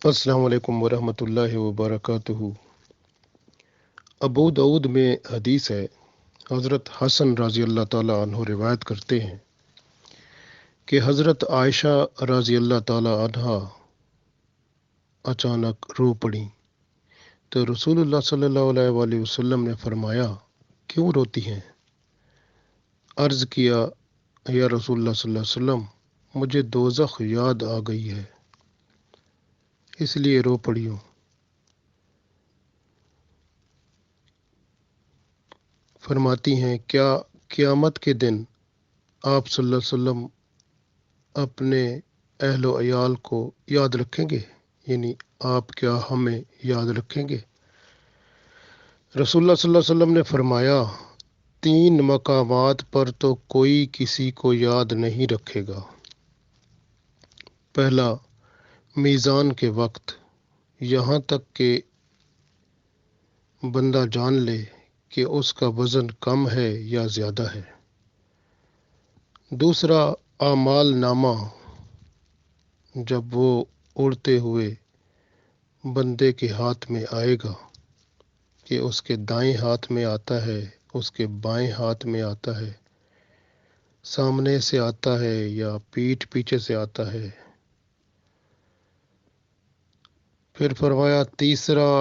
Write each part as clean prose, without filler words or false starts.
السلام علیکم ورحمۃ اللہ وبرکاتہ۔ ابو داود میں حدیث ہے، حضرت حسن رضی اللہ تعالیٰ عنہ روایت کرتے ہیں کہ حضرت عائشہ رضی اللہ تعالیٰ عنہ اچانک رو پڑیں تو رسول اللہ صلی اللہ علیہ وآلہ وسلم نے فرمایا، کیوں روتی ہیں؟ عرض کیا، یا رسول اللہ صلی اللہ علیہ وسلم، مجھے دوزخ یاد آ گئی ہے، اس لیے رو پڑی ہوں۔ فرماتی ہیں، کیا قیامت کے دن آپ صلی اللہ علیہ وسلم اپنے اہل و عیال کو یاد رکھیں گے؟ یعنی آپ کیا ہمیں یاد رکھیں گے؟ رسول اللہ صلی اللہ علیہ وسلم نے فرمایا، 3 مقامات پر تو کوئی کسی کو یاد نہیں رکھے گا۔ پہلا، میزان کے وقت، یہاں تک کہ بندہ جان لے کہ اس کا وزن کم ہے یا زیادہ ہے۔ دوسرا، اعمال نامہ، جب وہ اڑتے ہوئے بندے کے ہاتھ میں آئے گا کہ اس کے دائیں ہاتھ میں آتا ہے، اس کے بائیں ہاتھ میں آتا ہے، سامنے سے آتا ہے یا پیٹھ پیچھے سے آتا ہے۔ پھر فرمایا تیسرا،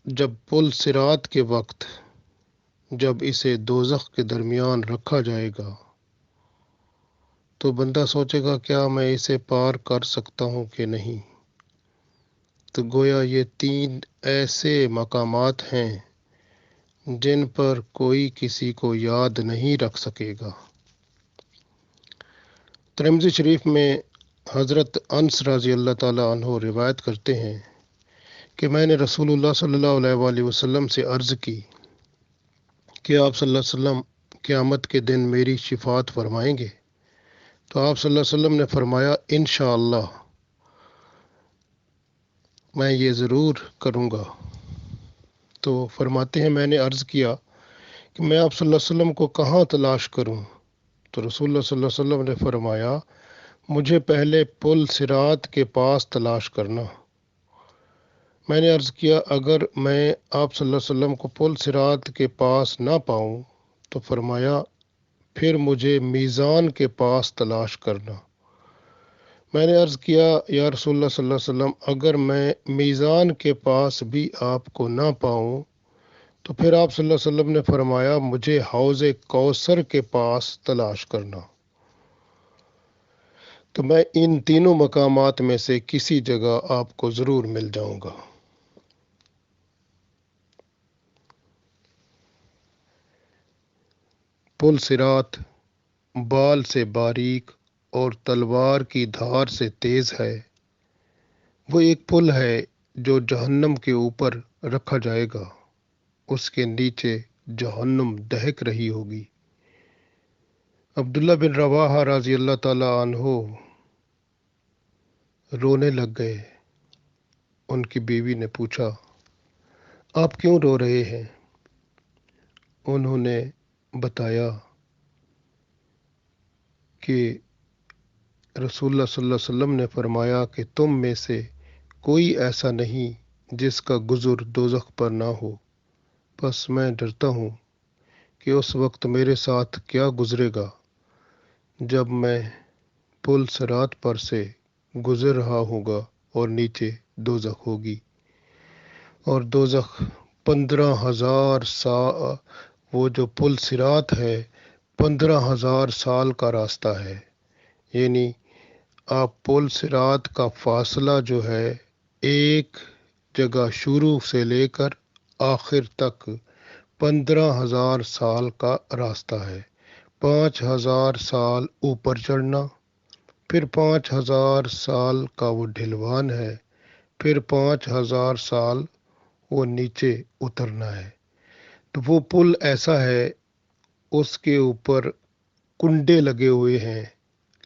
جب پل صراط کے وقت، جب اسے دوزخ کے درمیان رکھا جائے گا تو بندہ سوچے گا، کیا میں اسے پار کر سکتا ہوں کہ نہیں؟ تو گویا یہ 3 ایسے مقامات ہیں جن پر کوئی کسی کو یاد نہیں رکھ سکے گا۔ ترمذی شریف میں حضرت انس رضی اللہ تعالیٰ عنہ روایت کرتے ہیں کہ میں نے رسول اللہ صلی اللہ علیہ وآلہ وسلم سے عرض کی کہ آپ صلی اللہ علیہ وسلم قیامت کے دن میری شفاعت فرمائیں گے؟ تو آپ صلی اللہ علیہ وسلم نے فرمایا، انشاءاللہ میں یہ ضرور کروں گا۔ تو فرماتے ہیں، میں نے عرض کیا کہ میں آپ صلی اللہ علیہ وسلم کو کہاں تلاش کروں؟ تو رسول اللہ صلی اللہ علیہ وسلم نے فرمایا، مجھے پہلے پل صراط کے پاس تلاش کرنا۔ میں نے عرض کیا، اگر میں آپ صلی اللہ علیہ وسلم کو پل صراط کے پاس نہ پاؤں تو فرمایا، پھر مجھے میزان کے پاس تلاش کرنا۔ میں نے عرض کیا، یا رسول اللہ صلی اللہ علیہ وسلم، اگر میں میزان کے پاس بھی آپ کو نہ پاؤں تو پھر آپ صلی اللہ علیہ وسلم نے فرمایا، مجھے حوض کوثر کے پاس تلاش کرنا۔ تو میں ان تینوں مقامات میں سے کسی جگہ آپ کو ضرور مل جاؤں گا۔ پل صراط بال سے باریک اور تلوار کی دھار سے تیز ہے۔ وہ ایک پل ہے جو جہنم کے اوپر رکھا جائے گا، اس کے نیچے جہنم دہک رہی ہوگی۔ عبداللہ بن رواحہ رضی اللہ تعالیٰ عنہ رونے لگ گئے۔ ان کی بیوی نے پوچھا، آپ کیوں رو رہے ہیں؟ انہوں نے بتایا کہ رسول اللہ صلی اللہ علیہ وسلم نے فرمایا کہ تم میں سے کوئی ایسا نہیں جس کا گزر دوزخ پر نہ ہو، بس میں ڈرتا ہوں کہ اس وقت میرے ساتھ کیا گزرے گا جب میں پل صراط پر سے گزر رہا ہوگا اور نیچے دوزخ ہوگی، اور دوزخ 15,000 سال، وہ جو پل صراط ہے 15,000 سال کا راستہ ہے۔ یعنی آپ پل صراط کا فاصلہ جو ہے ایک جگہ شروع سے لے کر آخر تک 15,000 سال کا راستہ ہے۔ 5,000 سال اوپر چڑھنا، پھر 5,000 سال کا وہ ڈھلوان ہے، پھر 5,000 سال وہ نیچے اترنا ہے۔ تو وہ پل ایسا ہے، اس کے اوپر کنڈے لگے ہوئے ہیں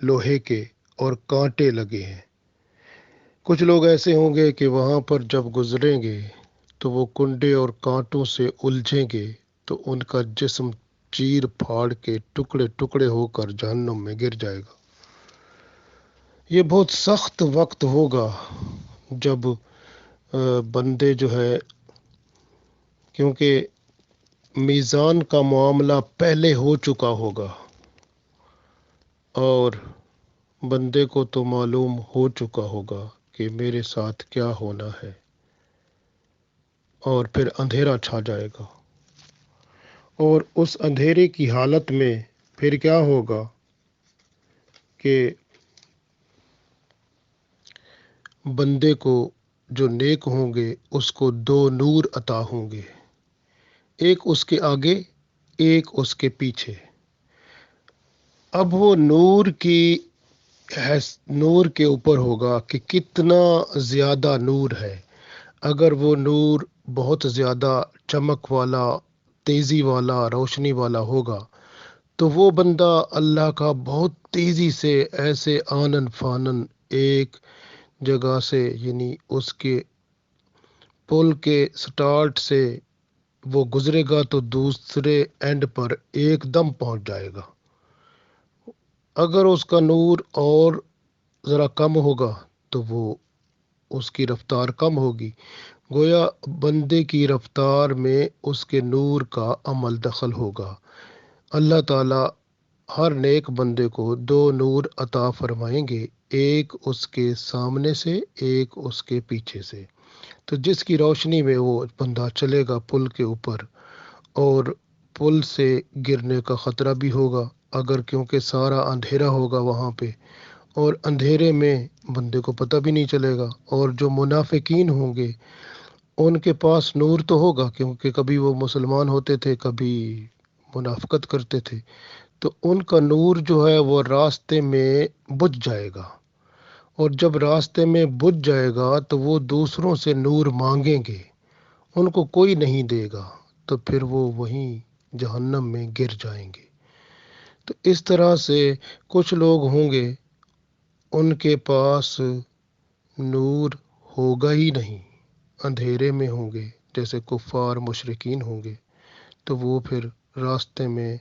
لوہے کے اور کانٹے لگے ہیں۔ کچھ لوگ ایسے ہوں گے کہ وہاں پر جب گزریں گے تو وہ کنڈے اور کانٹوں سے الجھیں گے تو ان کا جسم چیر پھاڑ کے ٹکڑے ٹکڑے ہو کر جہنم میں گر جائے گا۔ یہ بہت سخت وقت ہوگا جب بندے جو ہے، کیونکہ میزان کا معاملہ پہلے ہو چکا ہوگا اور بندے کو تو معلوم ہو چکا ہوگا کہ میرے ساتھ کیا ہونا ہے، اور پھر اندھیرا چھا جائے گا، اور اس اندھیرے کی حالت میں پھر کیا ہوگا کہ بندے کو جو نیک ہوں گے اس کو دو نور عطا ہوں گے، ایک اس کے آگے، ایک اس کے پیچھے۔ اب وہ نور کے اوپر ہوگا کہ کتنا زیادہ نور ہے۔ اگر وہ نور بہت زیادہ چمک والا، تیزی والا، روشنی والا ہوگا تو وہ بندہ اللہ کا بہت تیزی سے ایسے آنن فانن ایک جگہ سے، یعنی اس کے پل کے سٹارٹ سے وہ گزرے گا تو دوسرے اینڈ پر ایک دم پہنچ جائے گا۔ اگر اس کا نور اور ذرا کم ہوگا تو وہ اس کی رفتار کم ہوگی، گویا بندے کی رفتار میں اس کے نور کا عمل دخل ہوگا۔ اللہ تعالیٰ ہر نیک بندے کو دو نور عطا فرمائیں گے، ایک اس کے سامنے سے، ایک اس کے پیچھے سے۔ تو جس کی روشنی میں وہ بندہ چلے گا پل کے اوپر، اور پل سے گرنے کا خطرہ بھی ہوگا اگر، کیونکہ سارا اندھیرا ہوگا وہاں پہ، اور اندھیرے میں بندے کو پتہ بھی نہیں چلے گا۔ اور جو منافقین ہوں گے ان کے پاس نور تو ہوگا، کیونکہ کبھی وہ مسلمان ہوتے تھے، کبھی منافقت کرتے تھے، تو ان کا نور جو ہے وہ راستے میں بجھ جائے گا، اور جب راستے میں بجھ جائے گا تو وہ دوسروں سے نور مانگیں گے، ان کو کوئی نہیں دے گا، تو پھر وہ وہیں جہنم میں گر جائیں گے۔ تو اس طرح سے کچھ لوگ ہوں گے ان کے پاس نور ہوگا ہی نہیں، اندھیرے میں ہوں گے، جیسے کفار مشرکین ہوں گے، تو وہ پھر راستے میں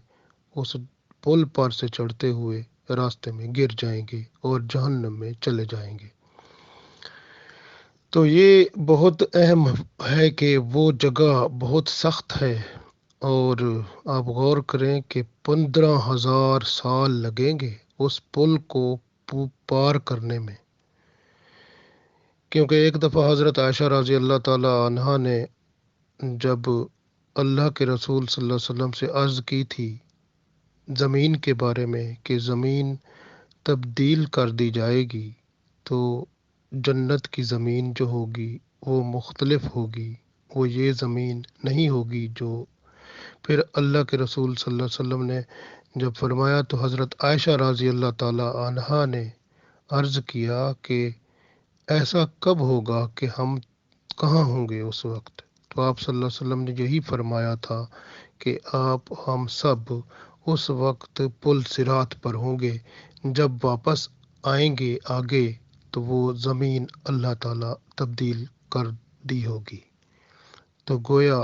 اس پل پر سے چڑھتے ہوئے راستے میں گر جائیں گے اور جہنم میں چلے جائیں گے۔ تو یہ بہت اہم ہے کہ وہ جگہ بہت سخت ہے، اور آپ غور کریں کہ 15,000 سال لگیں گے اس پل کو پار کرنے میں، کیونکہ ایک دفعہ حضرت عائشہ رضی اللہ تعالی عنہا نے جب اللہ کے رسول صلی اللہ علیہ وسلم سے عرض کی تھی زمین کے بارے میں کہ زمین تبدیل کر دی جائے گی، تو جنت کی زمین جو ہوگی وہ مختلف ہوگی، وہ یہ زمین نہیں ہوگی جو پھر اللہ کے رسول صلی اللہ علیہ وسلم نے جب فرمایا تو حضرت عائشہ رضی اللہ تعالی عنہا نے عرض کیا کہ ایسا کب ہوگا کہ ہم کہاں ہوں گے اس وقت؟ تو آپ صلی اللہ علیہ وسلم نے یہی فرمایا تھا کہ ہم سب اس وقت پل صراط پر ہوں گے، جب واپس آئیں گے آگے تو وہ زمین اللہ تعالیٰ تبدیل کر دی ہوگی۔ تو گویا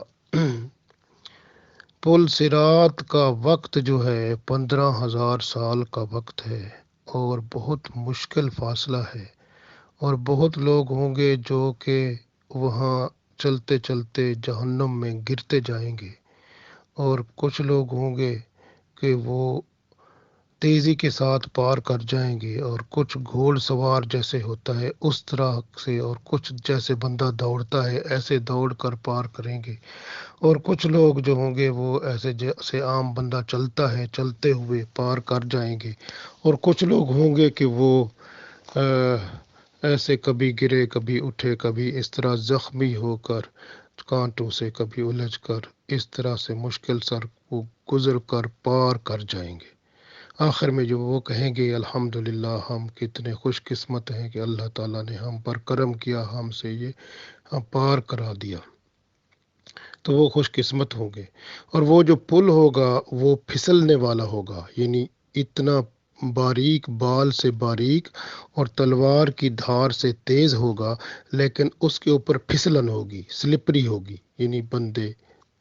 پل صراط کا وقت جو ہے 15,000 سال کا وقت ہے، اور بہت مشکل فاصلہ ہے، اور بہت لوگ ہوں گے جو کہ وہاں چلتے چلتے جہنم میں گرتے جائیں گے، اور کچھ لوگ ہوں گے کہ وہ تیزی کے ساتھ پار کر جائیں گے، اور کچھ گھوڑ سوار جیسے ہوتا ہے اس طرح سے، اور کچھ جیسے بندہ دوڑتا ہے ایسے دوڑ کر پار کریں گے، اور کچھ لوگ جو ہوں گے وہ ایسے جیسے عام بندہ چلتا ہے چلتے ہوئے پار کر جائیں گے، اور کچھ لوگ ہوں گے کہ وہ ایسے کبھی گرے کبھی اٹھے، کبھی اس طرح زخمی ہو کر کانٹوں سے کبھی الجھ کر اس طرح سے مشکل سر وہ گزر کر پار کر جائیں گے۔ آخر میں جو وہ کہیں گے الحمدللہ ہم کتنے خوش قسمت ہیں کہ اللہ تعالیٰ نے ہم پر کرم کیا، ہم سے یہ ہم پار کرا دیا، تو وہ خوش قسمت ہوں گے۔ اور وہ جو پل ہوگا وہ پھسلنے والا ہوگا، یعنی اتنا باریک، بال سے باریک اور تلوار کی دھار سے تیز ہوگا، لیکن اس کے اوپر پھسلن ہوگی، سلپری ہوگی، یعنی بندے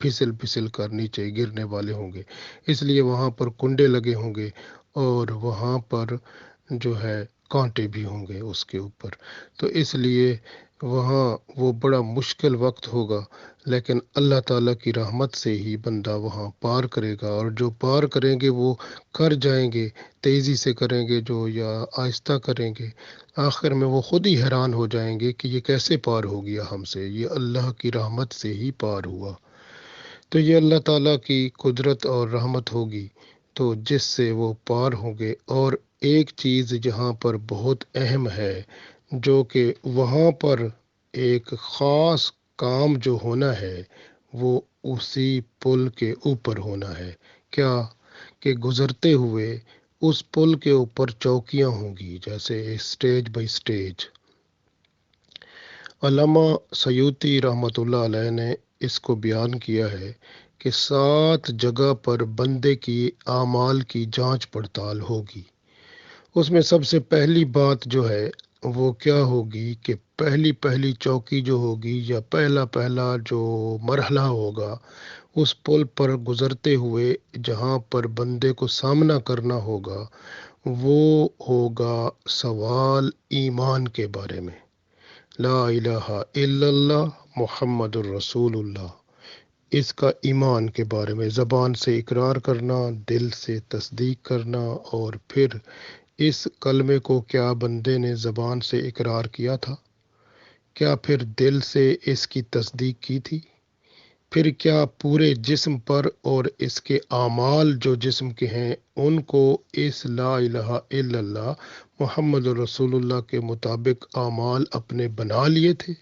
پھسل پھسل کر نیچے گرنے والے ہوں گے۔ اس لیے وہاں پر کنڈے لگے ہوں گے، اور وہاں پر جو ہے کانٹے بھی ہوں گے اس کے اوپر۔ تو اس لیے وہاں وہ بڑا مشکل وقت ہوگا، لیکن اللہ تعالیٰ کی رحمت سے ہی بندہ وہاں پار کرے گا، اور جو پار کریں گے وہ کر جائیں گے، تیزی سے کریں گے جو یا آہستہ کریں گے، آخر میں وہ خود ہی حیران ہو جائیں گے کہ یہ کیسے پار ہو گیا ہم سے، یہ اللہ کی رحمت سے ہی پار ہوا۔ تو یہ اللہ تعالیٰ کی قدرت اور رحمت ہوگی تو جس سے وہ پار ہوں گے۔ اور ایک چیز جہاں پر بہت اہم ہے، جو کہ وہاں پر ایک خاص کام جو ہونا ہے وہ اسی پل کے اوپر ہونا ہے۔ کیا کہ گزرتے ہوئے اس پل کے اوپر چوکیاں ہوں گی، جیسے اسٹیج بائی اسٹیج۔ علامہ سیوطی رحمۃ اللہ علیہ نے اس کو بیان کیا ہے کہ 7 جگہ پر بندے کی اعمال کی جانچ پڑتال ہوگی۔ اس میں سب سے پہلی بات جو ہے وہ کیا ہوگی کہ پہلی چوکی جو ہوگی یا پہلا جو مرحلہ ہوگا اس پل پر گزرتے ہوئے جہاں پر بندے کو سامنا کرنا ہوگا، وہ ہوگا سوال ایمان کے بارے میں۔ لا الہ الا اللہ محمد الرسول اللہ، اس کا ایمان کے بارے میں زبان سے اقرار کرنا، دل سے تصدیق کرنا، اور پھر اس کلمے کو کیا بندے نے زبان سے اقرار کیا تھا؟ کیا پھر دل سے اس کی تصدیق کی تھی؟ پھر کیا پورے جسم پر اور اس کے اعمال جو جسم کے ہیں ان کو اس لا الہ الا اللہ محمد رسول اللہ کے مطابق اعمال اپنے بنا لیے تھے؟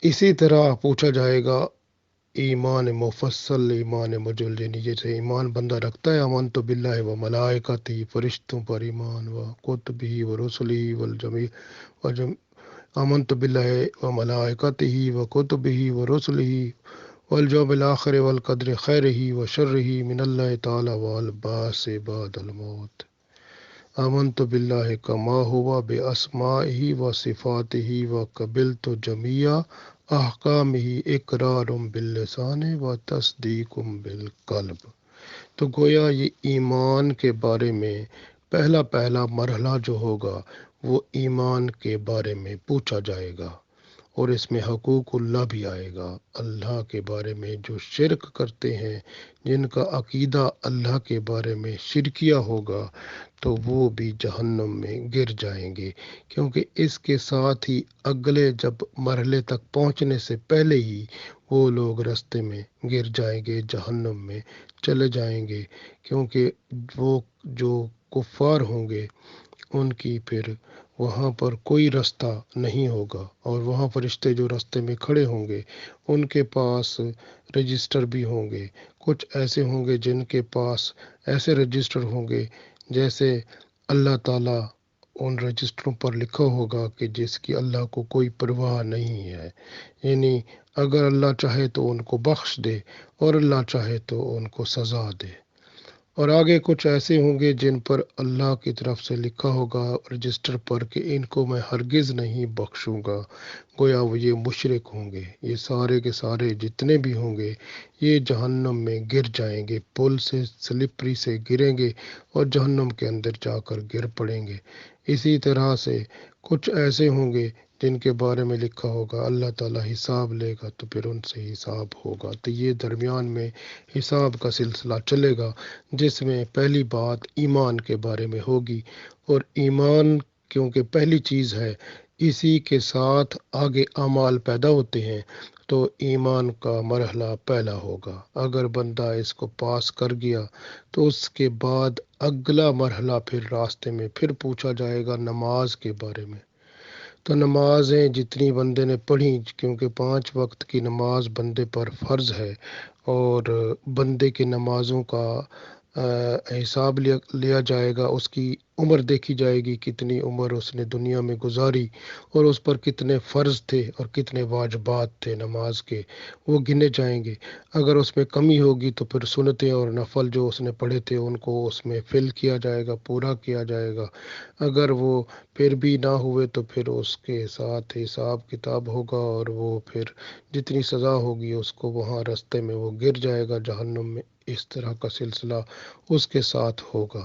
اسی طرح پوچھا جائے گا ایمان مفصل، ایمان مجل، یعنی جیسے ایمان بندہ رکھتا ہے امن تو باللہ و ملائکتی، فرشتوں پر ایمان، و کتبی و رسلی والجمی آمنت باللہ و ملائکتہ و کتبہ و رسلہ والیوم الآخر والقدر خیرہ و شرہ من اللہ تعالی والبعث بعد الموت۔ آمنت باللہ کما ہوا باسمائہ و صفاتہ و قبلت جمیع احکامہ اقرار باللسان و تصدیق بالقلب۔ تو گویا یہ ایمان کے بارے میں پہلا مرحلہ جو ہوگا وہ ایمان کے بارے میں پوچھا جائے گا، اور اس میں حقوق اللہ بھی آئے گا۔ اللہ کے بارے میں جو شرک کرتے ہیں، جن کا عقیدہ اللہ کے بارے میں شرکیہ ہوگا، تو وہ بھی جہنم میں گر جائیں گے، کیونکہ اس کے ساتھ ہی اگلے جب مرحلے تک پہنچنے سے پہلے ہی وہ لوگ رستے میں گر جائیں گے، جہنم میں چلے جائیں گے، کیونکہ وہ جو کفار ہوں گے ان کی پھر وہاں پر کوئی رستہ نہیں ہوگا، اور وہاں فرشتے جو رستے میں کھڑے ہوں گے ان کے پاس رجسٹر بھی ہوں گے۔ کچھ ایسے ہوں گے جن کے پاس ایسے رجسٹر ہوں گے جیسے اللہ تعالیٰ ان رجسٹروں پر لکھا ہوگا کہ جس کی اللہ کو کوئی پرواہ نہیں ہے، یعنی اگر اللہ چاہے تو ان کو بخش دے اور اللہ چاہے تو ان کو سزا دے۔ اور آگے کچھ ایسے ہوں گے جن پر اللہ کی طرف سے لکھا ہوگا رجسٹر پر کہ ان کو میں ہرگز نہیں بخشوں گا، گویا وہ یہ مشرک ہوں گے۔ یہ سارے کے سارے جتنے بھی ہوں گے یہ جہنم میں گر جائیں گے، پل سے سلپری سے گریں گے اور جہنم کے اندر جا کر گر پڑیں گے۔ اسی طرح سے کچھ ایسے ہوں گے جن کے بارے میں لکھا ہوگا اللہ تعالیٰ حساب لے گا، تو پھر ان سے حساب ہوگا۔ تو یہ درمیان میں حساب کا سلسلہ چلے گا، جس میں پہلی بات ایمان کے بارے میں ہوگی، اور ایمان کیونکہ پہلی چیز ہے اسی کے ساتھ آگے اعمال پیدا ہوتے ہیں، تو ایمان کا مرحلہ پہلا ہوگا۔ اگر بندہ اس کو پاس کر گیا تو اس کے بعد اگلا مرحلہ پھر راستے میں پھر پوچھا جائے گا نماز کے بارے میں۔ تو نمازیں جتنی بندے نے پڑھی، کیونکہ 5 وقت کی نماز بندے پر فرض ہے، اور بندے کی نمازوں کا حساب لیا جائے گا، اس کی عمر دیکھی جائے گی، کتنی عمر اس نے دنیا میں گزاری اور اس پر کتنے فرض تھے اور کتنے واجبات تھے نماز کے، وہ گنے جائیں گے۔ اگر اس میں کمی ہوگی تو پھر سنتیں اور نفل جو اس نے پڑھے تھے ان کو اس میں فل کیا جائے گا، پورا کیا جائے گا۔ اگر وہ پھر بھی نہ ہوئے تو پھر اس کے ساتھ حساب کتاب ہوگا، اور وہ پھر جتنی سزا ہوگی اس کو وہاں رستے میں وہ گر جائے گا جہنم میں۔ اس طرح کا سلسلہ اس کے ساتھ ہوگا۔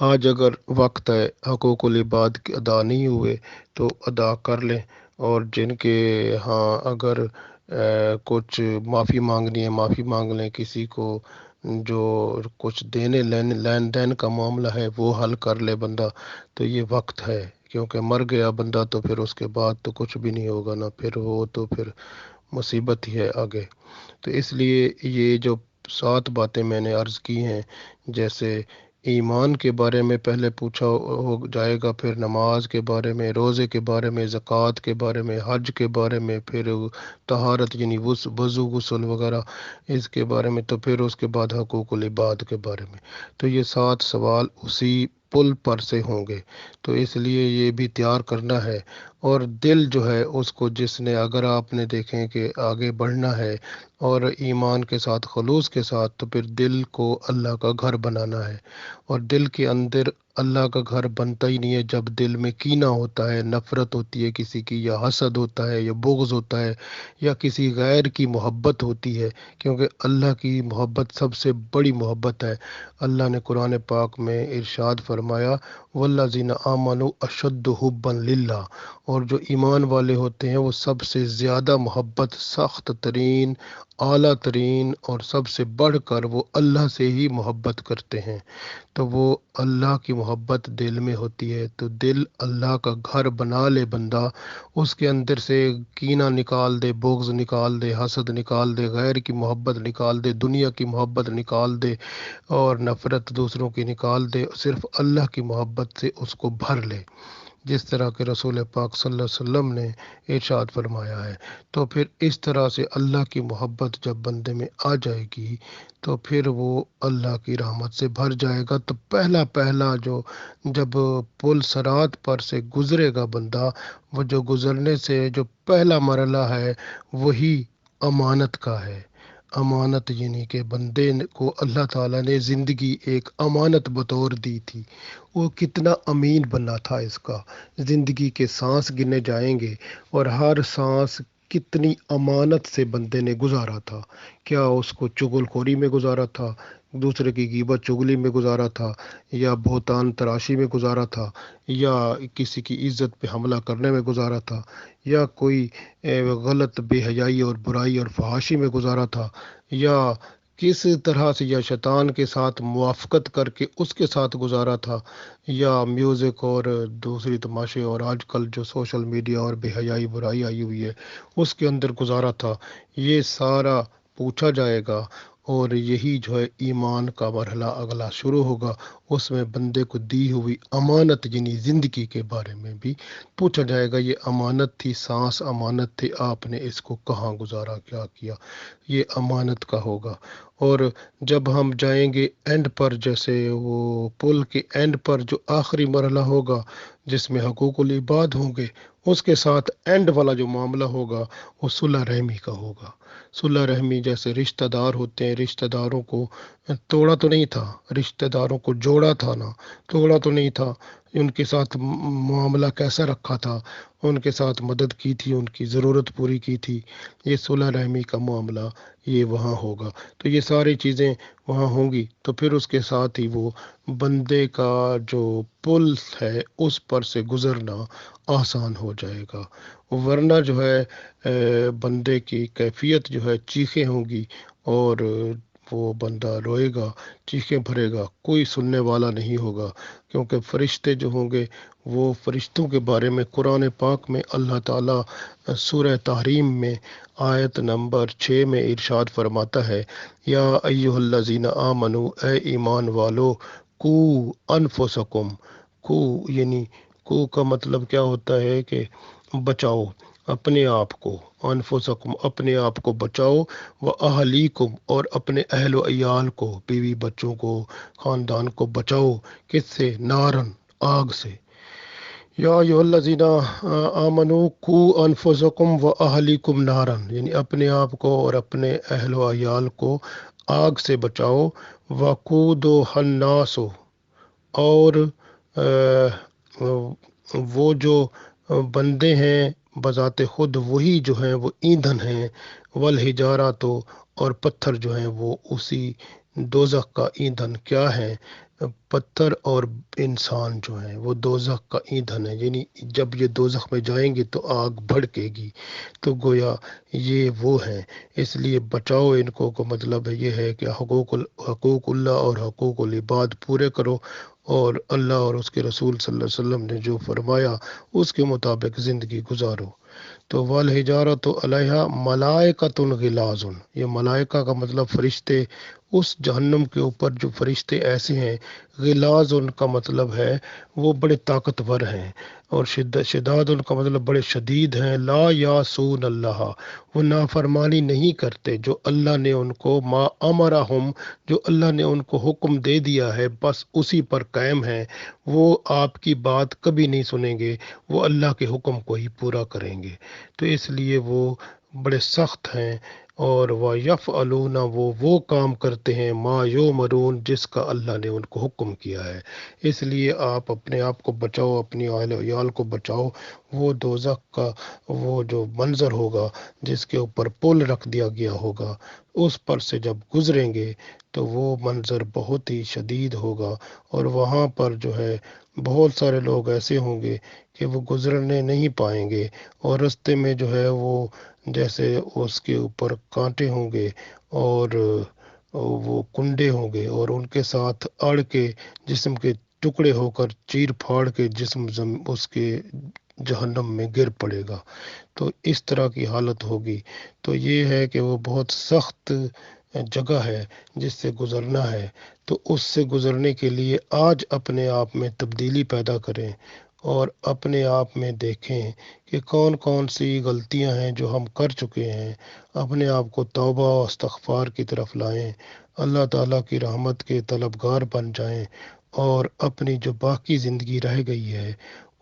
آج اگر وقت ہے حقوق العباد کے ادا نہیں ہوئے تو ادا کر لیں، اور جن کے ہاں اگر کچھ معافی مانگنی ہے معافی مانگ لیں، کسی کو جو کچھ دینے لین دین کا معاملہ ہے وہ حل کر لے بندہ، تو یہ وقت ہے، کیونکہ مر گیا بندہ تو پھر اس کے بعد تو کچھ بھی نہیں ہوگا نا، پھر وہ تو پھر مصیبت ہی ہے آگے۔ تو اس لیے یہ جو 7 باتیں میں نے عرض کی ہیں، جیسے ایمان کے بارے میں پہلے پوچھا ہو جائے گا، پھر نماز کے بارے میں، روزے کے بارے میں، زکوٰۃ کے بارے میں، حج کے بارے میں، پھر طہارت یعنی وضو غسل وغیرہ اس کے بارے میں، تو پھر اس کے بعد حقوق العباد کے بارے میں۔ تو یہ 7 سوال اسی پل پر سے ہوں گے، تو اس لیے یہ بھی تیار کرنا ہے۔ اور دل جو ہے اس کو جس نے، اگر آپ نے دیکھیں کہ آگے بڑھنا ہے اور ایمان کے ساتھ خلوص کے ساتھ، تو پھر دل کو اللہ کا گھر بنانا ہے، اور دل کے اندر اللہ کا گھر بنتا ہی نہیں ہے جب دل میں کینہ ہوتا ہے، نفرت ہوتی ہے کسی کی، یا حسد ہوتا ہے، یا بغض ہوتا ہے، یا کسی غیر کی محبت ہوتی ہے، کیونکہ اللہ کی محبت سب سے بڑی محبت ہے۔ اللہ نے قرآن پاک میں ارشاد فرمایا والذین آمنوا اشد حبا للہ، اور جو ایمان والے ہوتے ہیں وہ سب سے زیادہ محبت، سخت ترین، اعلیٰ ترین اور سب سے بڑھ کر وہ اللہ سے ہی محبت کرتے ہیں۔ تو وہ اللہ کی محبت دل میں ہوتی ہے، تو دل اللہ کا گھر بنا لے بندہ، اس کے اندر سے کینہ نکال دے، بغض نکال دے، حسد نکال دے، غیر کی محبت نکال دے، دنیا کی محبت نکال دے، اور نفرت دوسروں کی نکال دے، صرف اللہ کی محبت سے اس کو بھر لے، جس طرح کہ رسول پاک صلی اللہ علیہ وسلم نے ارشاد فرمایا ہے۔ تو پھر اس طرح سے اللہ کی محبت جب بندے میں آ جائے گی تو پھر وہ اللہ کی رحمت سے بھر جائے گا۔ تو پہلا پہلا جو جب پل صراط پر سے گزرے گا بندہ، وہ جو گزرنے سے جو پہلا مرحلہ ہے وہی امانت کا ہے۔ امانت یعنی کہ بندے کو اللہ تعالیٰ نے زندگی ایک امانت بطور دی تھی، وہ کتنا امین بننا تھا اس کا۔ زندگی کے سانس گنے جائیں گے اور ہر سانس کتنی امانت سے بندے نے گزارا تھا، کیا اس کو چغل خوری میں گزارا تھا، دوسرے کی غیبت چگلی میں گزارا تھا، یا بہتان تراشی میں گزارا تھا، یا کسی کی عزت پہ حملہ کرنے میں گزارا تھا، یا کوئی غلط بے حیائی اور برائی اور فحاشی میں گزارا تھا، یا کس طرح سے یا شیطان کے ساتھ موافقت کر کے اس کے ساتھ گزارا تھا، یا میوزک اور دوسری تماشے اور آج کل جو سوشل میڈیا اور بے حیائی برائی آئی ہوئی ہے اس کے اندر گزارا تھا۔ یہ سارا پوچھا جائے گا، اور یہی جو ہے ایمان کا مرحلہ اگلا شروع ہوگا، اس میں بندے کو دی ہوئی امانت یعنی زندگی کے بارے میں بھی پوچھا جائے گا۔ یہ امانت تھی، سانس امانت تھی، آپ نے اس کو کہاں گزارا، کیا کیا، یہ امانت کا ہوگا۔ اور جب ہم جائیں گے اینڈ پر، جیسے وہ پل کے اینڈ پر جو آخری مرحلہ ہوگا جس میں حقوق العباد ہوں گے، اس کے ساتھ اینڈ والا جو معاملہ ہوگا وہ صلح رحمی کا ہوگا۔ صلح رحمی جیسے رشتہ دار ہوتے ہیں، رشتہ داروں کو توڑا تو نہیں تھا، رشتہ داروں کو جوڑا تھا نا، توڑا تو نہیں تھا، ان کے ساتھ معاملہ کیسا رکھا تھا، ان کے ساتھ مدد کی تھی، ان کی ضرورت پوری کی تھی، یہ صلح رحمی کا معاملہ یہ وہاں ہوگا۔ تو یہ ساری چیزیں وہاں ہوں گی، تو پھر اس کے ساتھ ہی وہ بندے کا جو پل ہے اس پر سے گزرنا آسان ہو جائے گا، ورنہ جو ہے بندے کی کیفیت جو ہے چیخیں ہوں گی، اور وہ بندہ روئے گا، چیخیں بھرے گا، کوئی سننے والا نہیں ہوگا، کیونکہ فرشتے جو ہوں گے وہ فرشتوں کے بارے میں قرآن پاک میں اللہ تعالیٰ سورہ تحریم میں آیت نمبر 6 میں ارشاد فرماتا ہے یا ایہا الذین آمنو، اے ایمان والو، کو انفسکم، کو یعنی کو کا مطلب کیا ہوتا ہے کہ بچاؤ اپنے آپ کو، انفسکم اپنے آپ کو بچاؤ، و اہلیکم اور اپنے اہل و عیال کو، بیوی بچوں کو، خاندان کو بچاؤ، کس سے؟ نارن، آگ سے۔ یا ایھا الذین آمنو قو انفسکم و اہلیکم نارن، یعنی اپنے آپ کو اور اپنے اہل و عیال کو آگ سے بچاؤ، وقودھا الناس، اور وہ جو بندے ہیں بذات خود وہی جو ہیں وہ ایندھن ہیں، والحجارہ تو، اور پتھر جو ہیں وہ اسی دوزخ کا ایندھن کیا ہیں؟ پتھر اور انسان جو ہیں وہ دوزخ کا ایندھن ہے، یعنی جب یہ دوزخ میں جائیں گے تو آگ بھڑکے گی، تو گویا یہ وہ ہیں، اس لیے بچاؤ ان کو مطلب یہ ہے کہ حقوق اللہ اور حقوق العباد پورے کرو، اور اللہ اور اس کے رسول صلی اللہ علیہ وسلم نے جو فرمایا اس کے مطابق زندگی گزارو۔ تو والحجارۃ علیہا ملائکۃ غلاظ، یہ ملائکہ کا مطلب فرشتے، اس جہنم کے اوپر جو فرشتے ایسے ہیں، غلاظ ان کا مطلب ہے وہ بڑے طاقتور ہیں، اور شداد ان کا مطلب بڑے شدید ہیں، لا یاسون اللہ، وہ نافرمانی نہیں کرتے، جو اللہ نے ان کو ما امرہم، جو اللہ نے ان کو حکم دے دیا ہے بس اسی پر قائم ہیں، وہ آپ کی بات کبھی نہیں سنیں گے، وہ اللہ کے حکم کو ہی پورا کریں گے، تو اس لیے وہ بڑے سخت ہیں، اور وَيَفْعَلُونَ، وہ کام کرتے ہیں ما یؤمرون، جس کا اللہ نے ان کو حکم کیا ہے، اس لیے آپ اپنے آپ کو بچاؤ، اپنی اہل و عیال کو بچاؤ، وہ دوزخ کا وہ جو منظر ہوگا جس کے اوپر پل رکھ دیا گیا ہوگا، اس پر سے جب گزریں گے تو وہ منظر بہت ہی شدید ہوگا، اور وہاں پر جو ہے بہت سارے لوگ ایسے ہوں گے کہ وہ گزرنے نہیں پائیں گے، اور رستے میں جو ہے وہ جیسے اس کے اوپر کانٹے ہوں گے، اور وہ کنڈے ہوں گے، اور ان کے ساتھ اڑ کے جسم کے ٹکڑے ہو کر چیر پھاڑ کے جسم اس کے جہنم میں گر پڑے گا، تو اس طرح کی حالت ہوگی، تو یہ ہے کہ وہ بہت سخت جگہ ہے جس سے گزرنا ہے، تو اس سے گزرنے کے لیے آج اپنے آپ میں تبدیلی پیدا کریں، اور اپنے آپ میں دیکھیں کہ کون کون سی غلطیاں ہیں جو ہم کر چکے ہیں، اپنے آپ کو توبہ و استغفار کی طرف لائیں، اللہ تعالیٰ کی رحمت کے طلبگار بن جائیں، اور اپنی جو باقی زندگی رہ گئی ہے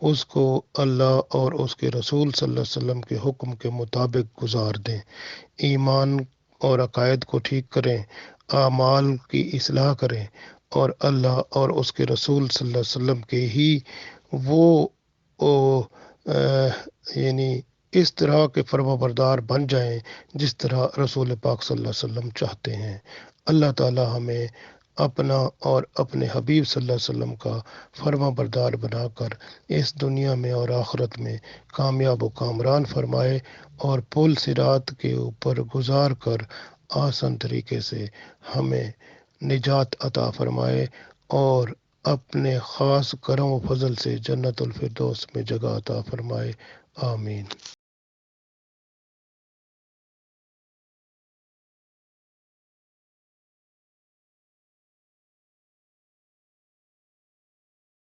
اس کو اللہ اور اس کے رسول صلی اللہ علیہ وسلم کے حکم کے مطابق گزار دیں، ایمان اور عقائد کو ٹھیک کریں، اعمال کی اصلاح کریں، اور اللہ اور اس کے رسول صلی اللہ علیہ وسلم کے ہی وہ او یعنی اس طرح کے فرما بردار بن جائیں جس طرح رسول پاک صلی اللہ علیہ وسلم چاہتے ہیں۔ اللہ تعالی ہمیں اپنا اور اپنے حبیب صلی اللہ علیہ وسلم کا فرما بردار بنا کر اس دنیا میں اور آخرت میں کامیاب و کامران فرمائے، اور پل صراط کے اوپر گزار کر آسان طریقے سے ہمیں نجات عطا فرمائے، اور اپنے خاص کرم و فضل سے جنت الفردوس میں جگہ عطا فرمائے، آمین۔